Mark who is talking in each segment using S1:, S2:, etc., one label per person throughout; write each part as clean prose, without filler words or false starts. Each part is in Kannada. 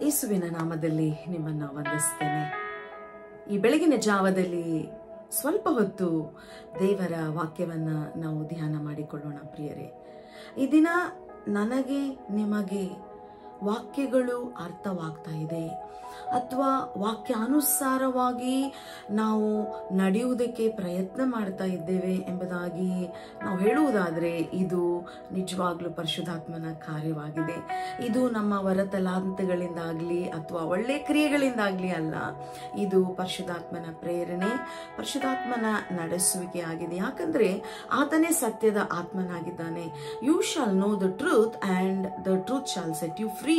S1: ಯೇಸುವಿನ ನಾಮದಲ್ಲಿ ನಿಮ್ಮನ್ನು ವಂದಿಸ್ತೇನೆ. ಈ ಬೆಳಗಿನ ಜಾವದಲ್ಲಿ ಸ್ವಲ್ಪ ಹೊತ್ತು ದೇವರ ವಾಕ್ಯವನ್ನ ನಾವು ಧ್ಯಾನ ಮಾಡಿಕೊಳ್ಳೋಣ ಪ್ರಿಯರೇ. ಈ ದಿನ ನನಗೆ ನಿಮಗೆ ವಾಕ್ಯಗಳು ಅರ್ಥವಾಗ್ತಾ ಇದೆ ಅಥವಾ ವಾಕ್ಯಾನುಸಾರವಾಗಿ ನಾವು ನಡೆಯುವುದಕ್ಕೆ ಪ್ರಯತ್ನ ಮಾಡ್ತಾ ಇದ್ದೇವೆ ಎಂಬುದಾಗಿ ನಾವು ಹೇಳುವುದಾದರೆ ಇದು ನಿಜವಾಗ್ಲೂ ಪರಿಶುದ್ಧಾತ್ಮನ ಕಾರ್ಯವಾಗಿದೆ. ಇದು ನಮ್ಮ ವರತಲಾಂತಗಳಿಂದಾಗಲಿ ಅಥವಾ ಒಳ್ಳೆ ಕ್ರಿಯೆಗಳಿಂದಾಗಲಿ ಅಲ್ಲ, ಇದು ಪರಿಶುದ್ಧಾತ್ಮನ ಪ್ರೇರಣೆ, ಪರಿಶುದ್ಧಾತ್ಮನ ನಡೆಸುವಿಕೆ ಆಗಿದೆ. ಯಾಕಂದ್ರೆ ಆತನೇ ಸತ್ಯದ ಆತ್ಮನಾಗಿದ್ದಾನೆ. You shall know the truth and the truth shall set you free.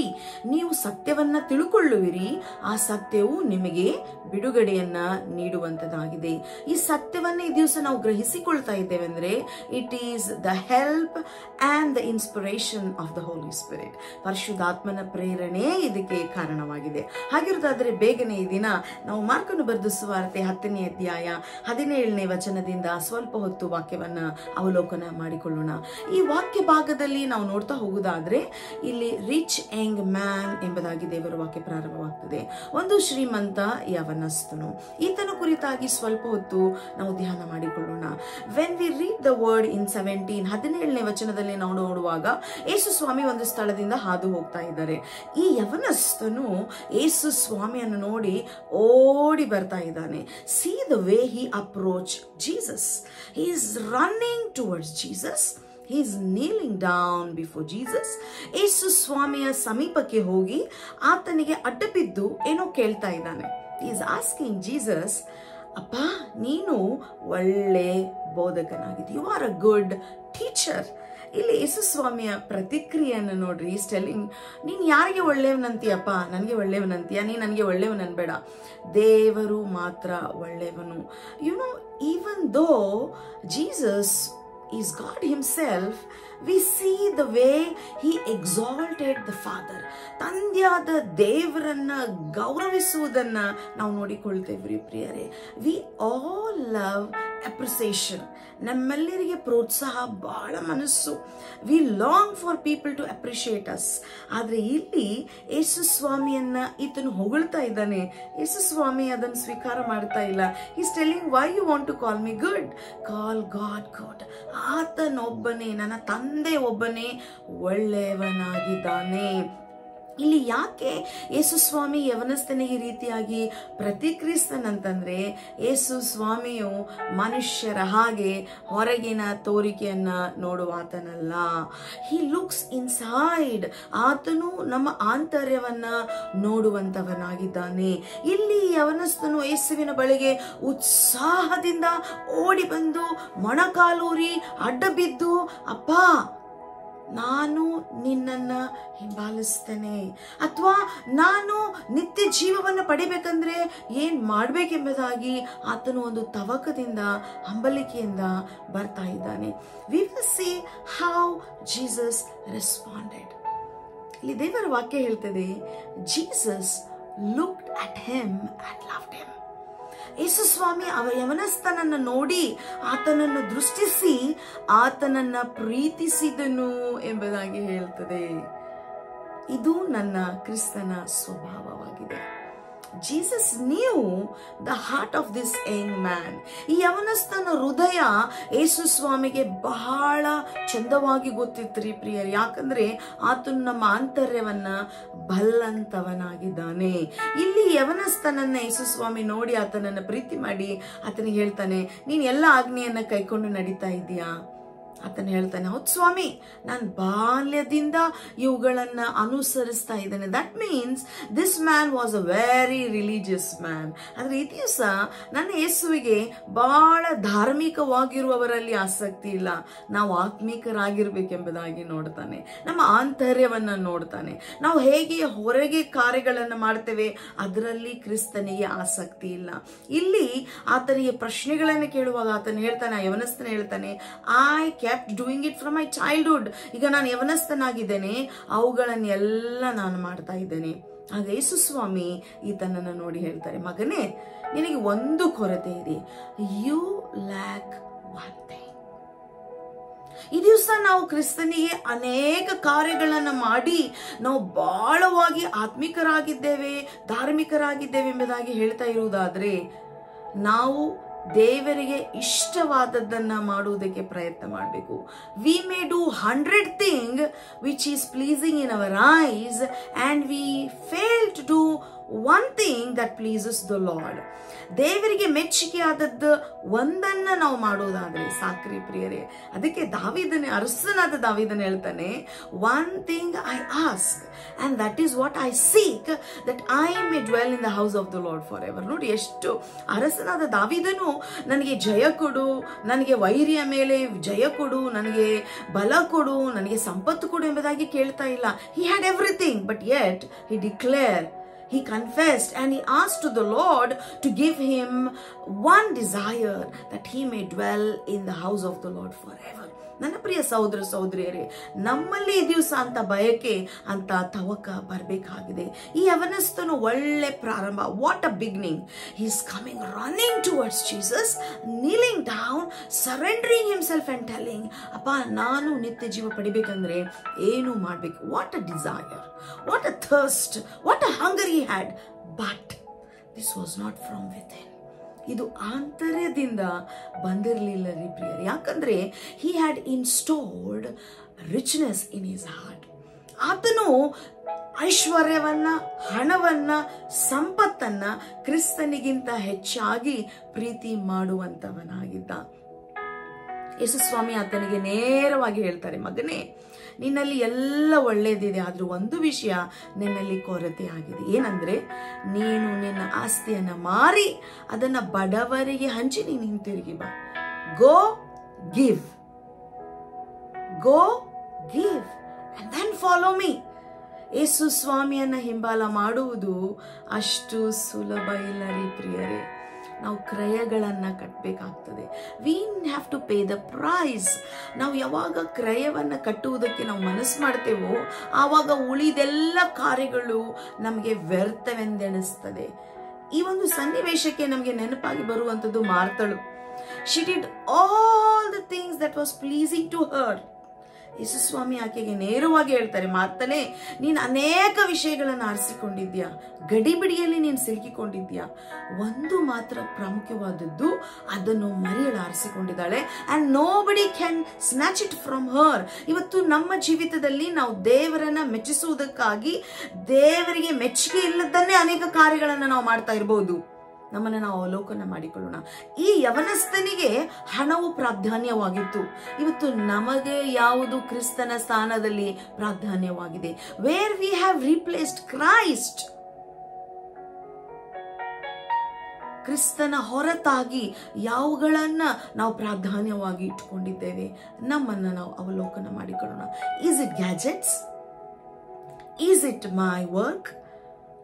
S1: ನೀವು ಸತ್ಯವನ್ನ ತಿಳ್ಕೊಳ್ಳುವಿರಿ, ಆ ಸತ್ಯವು ನಿಮಗೆ ಬಿಡುಗಡೆಯನ್ನ ನೀಡುವಂತದಾಗಿದೆ. ಈ ಸತ್ಯವನ್ನ ಈ ದಿವಸ ನಾವು ಗ್ರಹಿಸಿಕೊಳ್ತಾ ಇದ್ದೇವೆ ಅಂದ್ರೆ it is the help and the inspiration of the Holy Spirit. ಪರಿಶುದ್ಧಾತ್ಮನ ಪ್ರೇರಣೆ ಇದಕ್ಕೆ ಕಾರಣವಾಗಿದೆ. ಹಾಗಿರುವುದಾದರೆ ಬೇಗನೆ ಈ ದಿನ ನಾವು ಮಾರ್ಕನು ಬರೆದ ಸುವಾರ್ತೆ 10ನೇ ಅಧ್ಯಾಯ 17ನೇ ವಚನದಿಂದ ಸ್ವಲ್ಪ ಹೊತ್ತು ವಾಕ್ಯವನ್ನ ಅವಲೋಕನ ಮಾಡಿಕೊಳ್ಳೋಣ. ಈ ವಾಕ್ಯ ಭಾಗದಲ್ಲಿ ನಾವು ನೋಡ್ತಾ ಹೋಗುವುದಾದ್ರೆ ಇಲ್ಲಿ ರಿಚ್ ಯಂಗ್ ಮ್ಯಾನ್ ಎಂಬುದಾಗಿ ದೇವರ ವಾಕ್ಯ ಪ್ರಾರಂಭವಾಗ್ತದೆ. ಒಂದು ಶ್ರೀಮಂತ ಯವನಸ್ಥನು, ಈತನ ಕುರಿತಾಗಿ ಸ್ವಲ್ಪ ಹೊತ್ತು ನಾವು ಧ್ಯಾನ ಮಾಡಿಕೊಳ್ಳೋಣ. When we read the word in 17ನೇ ವಚನದಲ್ಲಿ ನಾವು ನೋಡುವಾಗ ಯೇಸು ಸ್ವಾಮಿ ಒಂದು ಸ್ಥಳದಿಂದ ಹಾದು ಹೋಗ್ತಾ ಇದ್ದಾರೆ. ಈ ಯವನಸ್ಥನು ಯೇಸು ಸ್ವಾಮಿಯನ್ನು ನೋಡಿ ಓಡಿ ಬರ್ತಾ ಇದ್ದಾನೆ. C the way he approach Jesus. He is running towards Jesus. He is kneeling down before Jesus. ಯೇಸು ಸ್ವಾಮಿಯ ಸಮೀಪಕ್ಕೆ ಹೋಗಿ ಆತನಿಗೆ ಅಡ್ಡಬಿದ್ದು ಏನೋ ಕೇಳ್ತಾ ಇದ್ದಾನೆ. He is asking Jesus, ಅಪ್ಪ ನೀನು ಒಳ್ಳೆ ಬೋಧಕನಾಗಿದ್ದಿ, you are a good teacher. ಇಲ್ಲಿ ಯೇಸು ಸ್ವಾಮಿಯ ಪ್ರತಿಕ್ರಿಯೆಯನ್ನು ನೋಡ್ರಿ. ಈಸ್ ಟೆಲ್ಲಿಂಗ್, ನೀನ್ ಯಾರಿಗೆ ಒಳ್ಳೆಯವನಂತೀಯಪ್ಪ? ನನಗೆ ಒಳ್ಳೆಯವನಂತೀಯ? ನೀ ನನಗೆ ಒಳ್ಳೆಯವನನ್ಬೇಡ, ದೇವರು ಮಾತ್ರ ಒಳ್ಳೆಯವನು. You know, even though Jesus is God himself, we see the way he exalted the Father. ತಂದೆಯಾದ ದೇವರನ್ನ ಗೌರವಿಸುವುದನ್ನ ನಾವು ನೋಡಿಕೊಳ್ತೇವ್ರಿ ಪ್ರಿಯರೇ. We all love appreciation. ನಮ್ಮೆಲ್ಲರಿಗೆ ಪ್ರೋತ್ಸಾಹ ಬಹಳ ಮನಸ್ಸು. We long for people to appreciate us. ಆದ್ರೆ ಇಲ್ಲಿ ಯೇಸು ಸ್ವಾಮಿಯನ್ನ ಈತನು ಹೊಗಳ್ತಾ ಇದ್ದಾನೆ. ಯೇಸು ಸ್ವಾಮಿ ಅದನ್ನು ಸ್ವೀಕಾರ ಮಾಡ್ತಾ ಇಲ್ಲ. Is telling, why you want to call me good? Call God good. ಆತನೊಬ್ಬನೇ, ನನ್ನ ತಂದೆ ಒಬ್ಬನೇ ಒಳ್ಳೆಯವನಾಗಿದ್ದಾನೆ. ಇಲ್ಲಿ ಯಾಕೆ ಯೇಸು ಸ್ವಾಮಿ ಯವನಸ್ಥನಿಗೆ ರೀತಿಯಾಗಿ ಪ್ರತಿಕ್ರಿಯಿಸ್ತಾನಂತಂದ್ರೆ, ಯೇಸು ಸ್ವಾಮಿಯು ಮನುಷ್ಯರ ಹಾಗೆ ಹೊರಗಿನ ತೋರಿಕೆಯನ್ನ ನೋಡುವಾತನಲ್ಲ. He looks inside. ಆತನು ನಮ್ಮ ಆಂತರ್ಯವನ್ನ ನೋಡುವಂತವನಾಗಿದ್ದಾನೆ. ಇಲ್ಲಿ ಯವನಸ್ಥನು ಯೇಸುವಿನ ಬಳಿಗೆ ಉತ್ಸಾಹದಿಂದ ಓಡಿ ಬಂದು ಮೊಣಕಾಲೂರಿ ಅಡ್ಡ ಬಿದ್ದು, ಅಪ್ಪ ನಾನು ನಿನ್ನನ್ನ ಹಿಂಬಾಲಿಸ್ತೇನೆ, ಅಥವಾ ನಾನು ನಿತ್ಯ ಜೀವವನ್ನು ಪಡಿಬೇಕಂದ್ರೆ ಏನ್ ಮಾಡ್ಬೇಕೆಂಬುದಾಗಿ ಆತನು ಒಂದು ತವಕದಿಂದ ಹಂಬಲಿಕೆಯಿಂದ ಬರ್ತಾ ಇದ್ದಾನೆ. We will see how Jesus responded. ಇಲ್ಲಿ ದೇವರ ವಾಕ್ಯ ಹೇಳ್ತದೆ, Jesus looked at him and loved him. Yesu Swami ಯವನಸ್ಥನನ್ನು ನೋಡಿ ಆತನನ್ನು ದೃಷ್ಟಿಸಿ ಆತನನ್ನ ಪ್ರೀತಿಸಿದನು ಎಂಬುದಾಗಿ ಹೇಳ್ತದೆ. ಇದು ನನ್ನ ಕ್ರಿಸ್ತನ ಸ್ವಭಾವವಾಗಿದೆ. Jesus knew the heart of this young man. ಈ ಯವನಸ್ಥನ ಹೃದಯ ಯೇಸು ಸ್ವಾಮಿಗೆ ಬಹಳ ಚಂದವಾಗಿ ಗೊತ್ತಿತ್ರಿ ಪ್ರಿಯರು. ಯಾಕಂದ್ರೆ ಆತನು ನಮ್ಮ ಆಂತರ್ಯವನ್ನ ಬಲ್ಲಂತವನಾಗಿದ್ದಾನೆ. ಇಲ್ಲಿ ಯವನಸ್ಥನನ್ನ ಯೇಸು ಸ್ವಾಮಿ ನೋಡಿ ಆತನನ್ನ ಪ್ರೀತಿ ಮಾಡಿ ಆತನಿಗೆ ಹೇಳ್ತಾನೆ, ನೀನ್ ಎಲ್ಲ ಆಜ್ಞೆಯನ್ನ ಕೈಕೊಂಡು ನಡೀತಾ ಇದೀಯಾ? ಆತನ ಹೇಳ್ತಾನೆ, ಹೌದು ಸ್ವಾಮಿ, ನಾನು ಬಾಲ್ಯದಿಂದ ಇವುಗಳನ್ನ ಅನುಸರಿಸ್ತಾ ಇದ್ದೇನೆ. That means this man was a very religious man. ಆದ್ರೆ ಈ ದಿವಸ ನನ್ನ ಯೇಸುವಿಗೆ ಬಹಳ ಧಾರ್ಮಿಕವಾಗಿರುವವರಲ್ಲಿ ಆಸಕ್ತಿ ಇಲ್ಲ, ನಾವು ಆತ್ಮಿಕರಾಗಿರ್ಬೇಕೆಂಬುದಾಗಿ ನೋಡ್ತಾನೆ. ನಮ್ಮ ಆಂತರ್ಯವನ್ನ ನೋಡ್ತಾನೆ. ನಾವು ಹೇಗೆ ಹೊರಗೆ ಕಾರ್ಯಗಳನ್ನ ಮಾಡ್ತೇವೆ ಅದರಲ್ಲಿ ಕ್ರಿಸ್ತನಿಗೆ ಆಸಕ್ತಿ ಇಲ್ಲ. ಇಲ್ಲಿ ಆತನಿಗೆ ಪ್ರಶ್ನೆಗಳನ್ನ ಕೇಳುವಾಗ ಆತನ ಹೇಳ್ತಾನೆ, ಯವನಸ್ಥನ ಹೇಳ್ತಾನೆ, I kept doing it from my childhood. ಈಗ ನಾನು ಯವನಸ್ಥನಾಗಿದ್ದೇನೆ, ಅವುಗಳನ್ನೆಲ್ಲ ನಾನು ಮಾಡ್ತಾ ಇದ್ದೇನೆ. ಆಗ ಯೇಸು ಸ್ವಾಮಿ ಈತನನ್ನ ನೋಡಿ ಹೇಳ್ತಾರೆ, ಮಗನೇ, ನಿನಗೆ ಒಂದು ಕೊರತೆ ಇದೆ. You lack one thing. ಈ ದಿವಸ ನಾವು ಕ್ರಿಸ್ತನಿಗೆ ಅನೇಕ ಕಾರ್ಯಗಳನ್ನು ಮಾಡಿ ನಾವು ಬಹಳವಾಗಿ ಆತ್ಮಿಕರಾಗಿದ್ದೇವೆ, ಧಾರ್ಮಿಕರಾಗಿದ್ದೇವೆ ಎಂಬುದಾಗಿ ಹೇಳ್ತಾ ಇರುವುದಾದ್ರೆ, ನಾವು ದೇವರಿಗೆ ಇಷ್ಟವಾದದ್ದನ್ನ ಮಾಡುವುದಕ್ಕೆ ಪ್ರಯತ್ನ ಮಾಡಬೇಕು. We may do 100 things which is pleasing in our eyes and we fail to do one thing that pleases the Lord. ದೇವರಿಗೆ ಮೆಚ್ಚುಗೆ ಆದದ್ದು ಒಂದನ್ನ ನಾವು ಮಾಡೋದಾದ್ರೆ ಸಾಕ್ರಿ ಪ್ರಿಯರೇ. ಅದಕ್ಕೆ ಅರಸನಾದ ದಾವೀದನ ಹೇಳ್ತಾನೆ, one thing I ask and that is what I seek, that I may dwell in the house of the Lord forever. ನೋಡಿ ಎಷ್ಟು ಅರಸನಾದ ದಾವೀದನು ನನಗೆ ಜಯ ಕೊಡು, ನನಗೆ ವೈರಿಯ ಮೇಲೆ ಜಯ ಕೊಡು, ನನಗೆ ಬಲ ಕೊಡು, ನನಗೆ ಸಂಪತ್ತು ಕೊಡು ಎಂಬುದಾಗಿ ಕೇಳ್ತಾ ಇಲ್ಲ. He had everything, but yet he declared, he confessed and he asked to the Lord to give him one desire, that he may dwell in the house of the Lord forever. ನನ್ನ ಪ್ರಿಯ ಸಹೋದರ ಸಹೋದರಿಯರೇ, ನಮ್ಮಲ್ಲಿ ಈ ದಿವಸ ಅಂತ ಬಯಕೆ, ಅಂತ ತವಕ ಬರಬೇಕಾಗಿದೆ. ಈ ಯವನಸ್ಥನು ಒಳ್ಳೆ ಪ್ರಾರಂಭ. What a beginning. He is coming running towards Jesus, kneeling down, surrendering himself and telling, ಅಪ್ಪ ನಾನು ನಿತ್ಯ ಜೀವ ಪಡಿಬೇಕಂದ್ರೆ ಏನು ಮಾಡಬೇಕು. What a desire, what a thirst, what a hunger he had. But this was not from within. ಇದು ಆಂತರ್ಯದಿಂದ ಬಂದಿರಲಿಲ್ಲ ರೀ ಪ್ರಿಯರೇ. ಯಾಕಂದ್ರೆ he had in stored richness in his heart. ಆತನು ಐಶ್ವರ್ಯವನ್ನ, ಹಣವನ್ನ, ಸಂಪತ್ತನ್ನ ಕ್ರಿಸ್ತನಿಗಿಂತ ಹೆಚ್ಚಾಗಿ ಪ್ರೀತಿ ಮಾಡುವಂತವನಾಗಿದ್ದ. ಯೇಸು ಸ್ವಾಮಿ ಆತನಿಗೆ ನೇರವಾಗಿ ಹೇಳ್ತಾರೆ, ಮಗನೇ ನಿನ್ನಲ್ಲಿ ಎಲ್ಲ ಒಳ್ಳೇದಿದೆ, ಆದ್ರೂ ಒಂದು ವಿಷಯ ನಿನ್ನಲ್ಲಿ ಕೊರತೆ ಆಗಿದೆ. ಏನಂದ್ರೆ, ನೀನು ನಿನ್ನ ಆಸ್ತಿಯನ್ನ ಮಾರಿ ಅದನ್ನ ಬಡವರಿಗೆ ಹಂಚಿ ನೀನು ಹಿಂತಿರುಗಿ ಬಾ. Go give and then follow me. Yesu ಸ್ವಾಮಿಯನ್ನ ಹಿಂಬಾಲ ಮಾಡುವುದು ಅಷ್ಟು ಸುಲಭ ಇಲ್ಲ ರೀ ಪ್ರಿಯರೇ. ನಾವು ಕ್ರಯಗಳನ್ನ ಕಟ್ಟಬೇಕಾಗ್ತದೆ. We have to pay the price. ನಾವು ಯಾವಾಗ ಕ್ರಯವನ್ನ ಕಟ್ಟುವುದಕ್ಕೆ ನಾವು ಮನಸ್ಸು ಮಾಡ್ತೇವೋ ಆವಾಗ ಉಳಿದೆಲ್ಲ ಕಾರ್ಯಗಳು ನಮಗೆ ವ್ಯರ್ಥವೆಂದೆಣಿಸ್ತದೆ. ಈ ಒಂದು ಸನ್ನಿವೇಶಕ್ಕೆ ನಮಗೆ ನೆನಪಾಗಿ ಬರುವಂತದ್ದು ಮಾರ್ತಳು. She did all the things that was pleasing to her. Yesu Swami ಆಕೆಗೆ ನೇರವಾಗಿ ಹೇಳ್ತಾರೆ, ಮಾರ್ತಲೇ ನೀನು ಅನೇಕ ವಿಷಯಗಳನ್ನು ಆರಿಸಿಕೊಂಡಿದ್ಯಾ, ಗಡಿಬಿಡಿಯಲ್ಲಿ ನೀನು ಸಿಲುಕಿಕೊಂಡಿದ್ಯಾ, ಒಂದು ಮಾತ್ರ ಪ್ರಾಮುಖ್ಯವಾದದ್ದು, ಅದನ್ನು ಮರೆಯಲು ಆರಿಸಿಕೊಂಡಿದ್ದಾಳೆ. And nobody can snatch it from her. ಇವತ್ತು ನಮ್ಮ ಜೀವಿತದಲ್ಲಿ ನಾವು ದೇವರನ್ನ ಮೆಚ್ಚಿಸುವುದಕ್ಕಾಗಿ ದೇವರಿಗೆ ಮೆಚ್ಚುಗೆ ಇಲ್ಲದನ್ನೇ ಅನೇಕ ಕಾರ್ಯಗಳನ್ನು ನಾವು ಮಾಡ್ತಾ ಇರಬಹುದು. ನಮ್ಮನ್ನು ನಾವು ಅವಲೋಕನ ಮಾಡಿಕೊಳ್ಳೋಣ. ಈ ಯವನಸ್ಥನಿಗೆ ಹಣವು ಪ್ರಾಧಾನ್ಯವಾಗಿತ್ತು. ಇವತ್ತು ನಮಗೆ ಯಾವುದು ಕ್ರಿಸ್ತನ ಸ್ಥಾನದಲ್ಲಿ ಪ್ರಾಧಾನ್ಯವಾಗಿದೆ? Where we have replaced Christ. ಕ್ರಿಸ್ತನ ಹೊರತಾಗಿ ಯಾವುಗಳನ್ನ ನಾವು ಪ್ರಾಧಾನ್ಯವಾಗಿ ಇಟ್ಟುಕೊಂಡಿದ್ದೇವೆ? ನಮ್ಮನ್ನ ನಾವು ಅವಲೋಕನ ಮಾಡಿಕೊಳ್ಳೋಣ. Is it gadgets? Is it my work?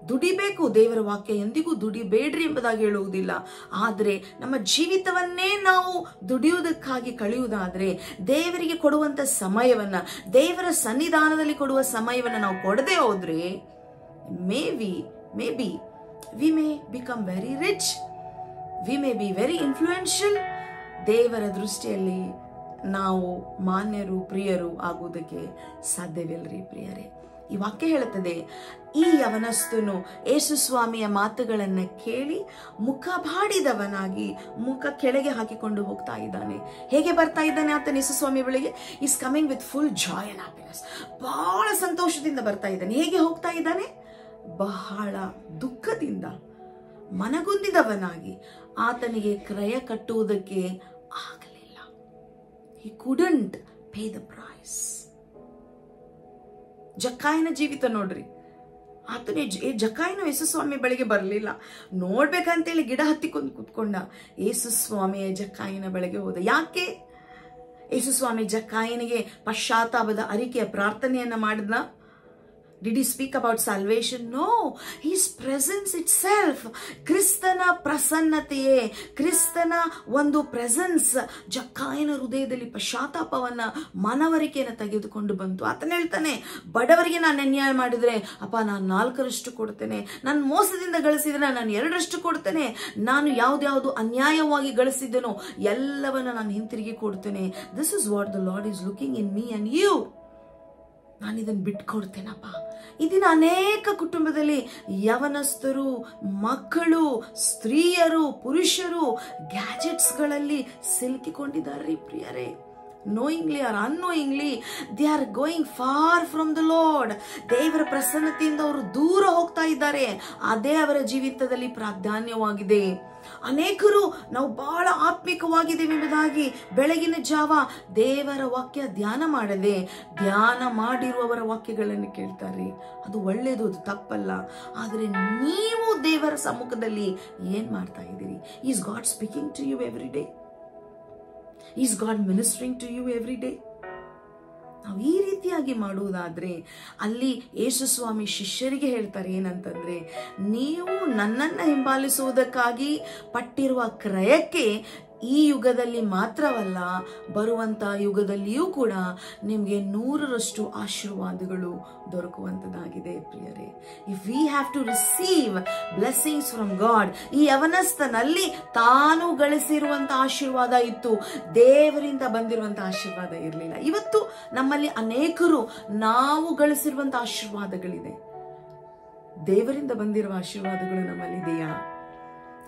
S1: ದುಡಿಬೇಕು. ದೇವರ ವಾಕ್ಯ ಎಂದಿಗೂ ದುಡಿಬೇಡ್ರಿ ಎಂಬುದಾಗಿ ಹೇಳುವುದಿಲ್ಲ. ಆದರೆ ನಮ್ಮ ಜೀವಿತವನ್ನೇ ನಾವು ದುಡಿಯುವುದಕ್ಕಾಗಿ ಕಳೆಯುವುದಾದ್ರೆ, ದೇವರಿಗೆ ಕೊಡುವಂತ ಸಮಯವನ್ನ, ದೇವರ ಸನ್ನಿಧಾನದಲ್ಲಿ ಕೊಡುವ ಸಮಯವನ್ನ ನಾವು ಕೊಡದೆ ಹೋದ್ರೆ, may be we may become very rich, we may be very influential. ದೇವರ ದೃಷ್ಟಿಯಲ್ಲಿ ನಾವು ಮಾನ್ಯರು, ಪ್ರಿಯರು ಆಗುವುದಕ್ಕೆ ಸಾಧ್ಯವಿಲ್ಲರಿ ಪ್ರಿಯರೇ. ಈ ವಾಕ್ಯ ಹೇಳುತ್ತದೆ, ಈ ಯವನಸ್ಥನು ಯೇಸು ಸ್ವಾಮಿಯ ಮಾತುಗಳನ್ನ ಕೇಳಿ ಮುಖ ಬಾಡಿದವನಾಗಿ ಮುಖ ಕೆಳಗೆ ಹಾಕಿಕೊಂಡು ಹೋಗ್ತಾ ಇದ್ದಾನೆ. ಹೇಗೆ ಬರ್ತಾ ಇದ್ದಾನೆ ಆತನ ಯೇಸು ಸ್ವಾಮಿ ಬಳಿಗೆ? Is coming with full Joy and happiness. ಬಹಳ ಸಂತೋಷದಿಂದ ಬರ್ತಾ ಇದ್ದಾನೆ. ಹೇಗೆ ಹೋಗ್ತಾ ಇದ್ದಾನೆ? ಬಹಳ ದುಃಖದಿಂದ ಮನಗುಂದಿದವನಾಗಿ. ಆತನಿಗೆ ಕ್ರಯ ಕಟ್ಟುವುದಕ್ಕೆ ಆಗಲಿಲ್ಲ. he couldn't pay the price. ಜಕ್ಕಾಯನ ಜೀವಿತ ನೋಡ್ರಿ. ಆತನೇ ಜಕ್ಕಾಯನು ಯೇಸು ಸ್ವಾಮಿ ಬಳಿಗೆ ಬರಲಿಲ್ಲ. ನೋಡ್ಬೇಕಂತೇಳಿ ಗಿಡ ಹತ್ತಿಕೊಂಡು ಕೂತ್ಕೊಂಡ. ಯೇಸು ಸ್ವಾಮಿಯ ಜಕ್ಕಾಯನ ಬಳಿಗೆ ಹೋದ. ಯಾಕೆ? ಯೇಸು ಸ್ವಾಮಿ ಜಕ್ಕಾಯನಿಗೆ ಪಶ್ಚಾತ್ತಾಪದ ಅರಿಕೆಯ ಪ್ರಾರ್ಥನೆಯನ್ನ ಮಾಡಿದ್ನ. Did he speak about salvation? No. His presence itself. ಕ್ರಿಸ್ತನ ಪ್ರಸನ್ನತೆಯೇ, ಕ್ರಿಸ್ತನ ಒಂದು ಪ್ರೆಸೆನ್ಸ್ ಜಕ್ಕಾಯನ ಹೃದಯದಲ್ಲಿ ಪಶ್ಚಾತ್ತಾಪವನ್ನ, ಮನವರಿಕೆಯನ್ನು ತೆಗೆದುಕೊಂಡು ಬಂತು. ಆತನ ಹೇಳ್ತಾನೆ, ಬಡವರಿಗೆ ನಾನು ಅನ್ಯಾಯ ಮಾಡಿದ್ರೆ ಅಪ್ಪ ನಾನು 4ರಷ್ಟು ಕೊಡ್ತೇನೆ, ನಾನು ಮೋಸದಿಂದ ಗಳಿಸಿದ್ರೆ ನಾನು 2ರಷ್ಟು ಕೊಡ್ತೇನೆ, ನಾನು ಯಾವ್ದ್ಯಾವ್ದು ಅನ್ಯಾಯವಾಗಿ ಗಳಿಸಿದ್ದೇನೋ ಎಲ್ಲವನ್ನ ನಾನು ಹಿಂತಿರುಗಿ ಕೊಡ್ತೇನೆ. This is what the Lord is looking in me and you. ನಾನು ಇದನ್ನು ಬಿಟ್ಕೊಡ್ತೇನಪ್ಪ. ಇದನ್ನ ಅನೇಕ ಕುಟುಂಬದಲ್ಲಿ ಯವನಸ್ಥರು, ಮಕ್ಕಳು, ಸ್ತ್ರೀಯರು, ಪುರುಷರು ಗ್ಯಾಜೆಟ್ಸ್ಗಳಲ್ಲಿ ಸಿಲುಕಿಕೊಂಡಿದ್ದಾರೆ ಪ್ರಿಯರೇ. knowingly or unknowingly they are going far from the Lord. ದೇವರ ಪ್ರಸನ್ನತೆಯಿಂದ ಅವರು ದೂರ ಹೋಗ್ತಾ ಇದ್ದಾರೆ. ಅದೇ ಅವರ ಜೀವಿತದಲ್ಲಿ ಪ್ರಾಧಾನ್ಯವಾಗಿದೆ. ಅನೇಕರು ನಾವು ಬಹಳ ಆತ್ಮಿಕವಾಗಿದ್ದೇವೆ ಎಂಬುದಾಗಿ ಬೆಳಗಿನ ಜಾವ ದೇವರ ವಾಕ್ಯ ಧ್ಯಾನ ಮಾಡದೆ ಧ್ಯಾನ ಮಾಡಿರುವವರ ವಾಕ್ಯಗಳನ್ನು ಕೇಳ್ತಾರೆ. ಅದು ಒಳ್ಳೆಯದು, ಅದು ತಪ್ಪಲ್ಲ. ಆದರೆ ನೀವು ದೇವರ ಸಮ್ಮುಖದಲ್ಲಿ ಏನ್ ಮಾಡ್ತಾ ಇದ್ದೀರಿ? Is God speaking to you every day? Is God ministering to you every day? ನಾವು ಈ ರೀತಿಯಾಗಿ ಮಾಡುವುದಾದ್ರೆ ಅಲ್ಲಿ ಯೇಸು ಸ್ವಾಮಿ ಶಿಷ್ಯರಿಗೆ ಹೇಳ್ತಾರೆ ಏನಂತಂದ್ರೆ, ನೀವು ನನ್ನನ್ನು ಹಿಂಬಾಲಿಸುವುದಕ್ಕಾಗಿ ಪಟ್ಟಿರುವ ಕ್ರಯಕ್ಕೆ ಈ ಯುಗದಲ್ಲಿ ಮಾತ್ರವಲ್ಲ, ಬರುವಂತ ಯುಗದಲ್ಲಿಯೂ ಕೂಡ ನಿಮಗೆ 100ರಷ್ಟು ಆಶೀರ್ವಾದಗಳು ದೊರಕುವಂತದಾಗಿದೆ ಪ್ರಿಯರೇ. If we have to receive blessings from God, ಈ ಯವನಸ್ಥನಲ್ಲಿ ತಾನು ಗಳಿಸಿರುವಂತ ಆಶೀರ್ವಾದ ಇತ್ತು, ದೇವರಿಂದ ಬಂದಿರುವಂತ ಆಶೀರ್ವಾದ ಇರಲಿಲ್ಲ. ಇವತ್ತು ನಮ್ಮಲ್ಲಿ ಅನೇಕರು ನಾವು ಗಳಿಸಿರುವಂತ ಆಶೀರ್ವಾದಗಳಿದೆ, ದೇವರಿಂದ ಬಂದಿರುವ ಆಶೀರ್ವಾದಗಳು ನಮ್ಮಲ್ಲಿದೆಯಾ?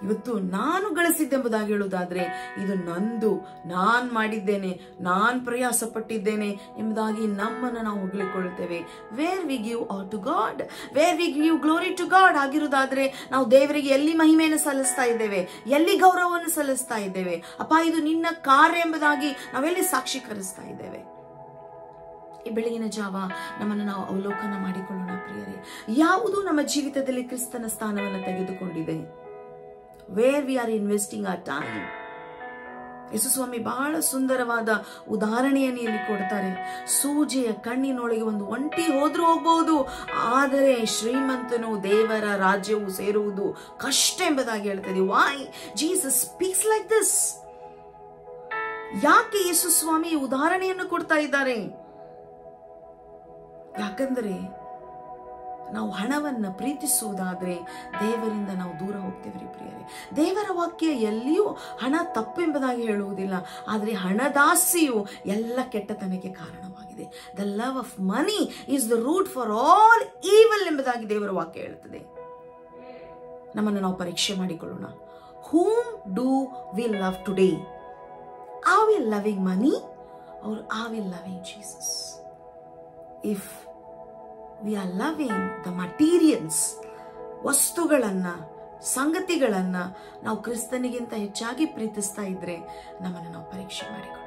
S1: ಇವತ್ತು ನಾನು ಗಳಿಸಿದ್ದೆಂಬುದಾಗಿ ಹೇಳುವುದಾದ್ರೆ ಇದು ನಂದು, ನಾನ್ ಮಾಡಿದ್ದೇನೆ, ನಾನ್ ಪ್ರಯಾಸ ಪಟ್ಟಿದ್ದೇನೆ ಎಂಬುದಾಗಿ ನಮ್ಮನ್ನು ನಾವು ಹೊಗಳಿಕೊಳ್ಳುತ್ತೇವೆ. Where we give all to God, where we give glory to God ಆಗಿರುವುದಾದ್ರೆ ನಾವು ದೇವರಿಗೆ ಎಲ್ಲಿ ಮಹಿಮೆಯನ್ನು ಸಲ್ಲಿಸ್ತಾ ಇದ್ದೇವೆ, ಎಲ್ಲಿ ಗೌರವವನ್ನು ಸಲ್ಲಿಸ್ತಾ ಇದ್ದೇವೆ? ಅಪ್ಪ ಇದು ನಿನ್ನ ಕಾರ್ಯ ಎಂಬುದಾಗಿ ನಾವೆಲ್ಲಿ ಸಾಕ್ಷೀಕರಿಸ್ತಾ ಇದ್ದೇವೆ? ಈ ಬೆಳಗಿನ ಜಾವ ನಮ್ಮನ್ನು ನಾವು ಅವಲೋಕನ ಮಾಡಿಕೊಳ್ಳೋಣ ಪ್ರಿಯರೇ. ಯಾವುದು ನಮ್ಮ ಜೀವಿತದಲ್ಲಿ ಕ್ರಿಸ್ತನ ಸ್ಥಾನವನ್ನು ತೆಗೆದುಕೊಂಡಿದೆ? Where we are investing our time. ಯೇಸು ಸ್ವಾಮಿ ಬಹಳ ಸುಂದರವಾದ ಉದಾಹರಣೆಯನ್ನು ಇಲ್ಲಿ ಕೊಡ್ತಾರೆ. ಸೂಜಿಯ ಕಣ್ಣಿನೊಳಗೆ ಒಂದು ಒಂಟಿ ಹೋದ್ರೂ ಹೋಗಬಹುದು, ಆದರೆ ಶ್ರೀಮಂತನು ದೇವರ ರಾಜ್ಯವು ಸೇರುವುದು ಕಷ್ಟ ಎಂಬುದಾಗಿ ಹೇಳ್ತದೆ. Why Jesus speaks like this? ಯಾಕೆ ಯೇಸು ಸ್ವಾಮಿ ಉದಾಹರಣೆಯನ್ನು ಕೊಡ್ತಾ ಇದ್ದಾರೆ? ಯಾಕಂದ್ರೆ ನಾವು ಹಣವನ್ನ ಪ್ರೀತಿಸುವುದಾದ್ರೆ ದೇವರಿಂದ ನಾವು ದೂರ ಹೋಗ್ತೇವೆ ಪ್ರಿಯರೇ. ದೇವರ ವಾಕ್ಯ ಎಲ್ಲಿಯೂ ಹಣ ತಪ್ಪೆಂಬುದಾಗಿ ಹೇಳುವುದಿಲ್ಲ, ಆದರೆ ಹಣದಾಸೆಯು ಎಲ್ಲ ಕೆಟ್ಟತನಕ್ಕೆ ಕಾರಣವಾಗಿದೆ. The love of money is the root for all evil ಎಂಬುದಾಗಿ ದೇವರ ವಾಕ್ಯ ಹೇಳುತ್ತದೆ. ನಮ್ಮನ್ನು ನಾವು ಪರೀಕ್ಷೆ ಮಾಡಿಕೊಳ್ಳೋಣ. whom do we love today? Are we loving money or are we loving Jesus? If we are loving the materials, ವಸ್ತುಗಳನ್ನ, ಸಂಗತಿಗಳನ್ನ ನಾವು ಕ್ರಿಸ್ತನಿಗಿಂತ ಹೆಚ್ಚಾಗಿ ಪ್ರೀತಿಸ್ತಾ ಇದ್ರೆ ನಮ್ಮನ್ನು ನಾವು ಪರೀಕ್ಷೆ ಮಾಡಿಕೊಳ್ಳೋಣ.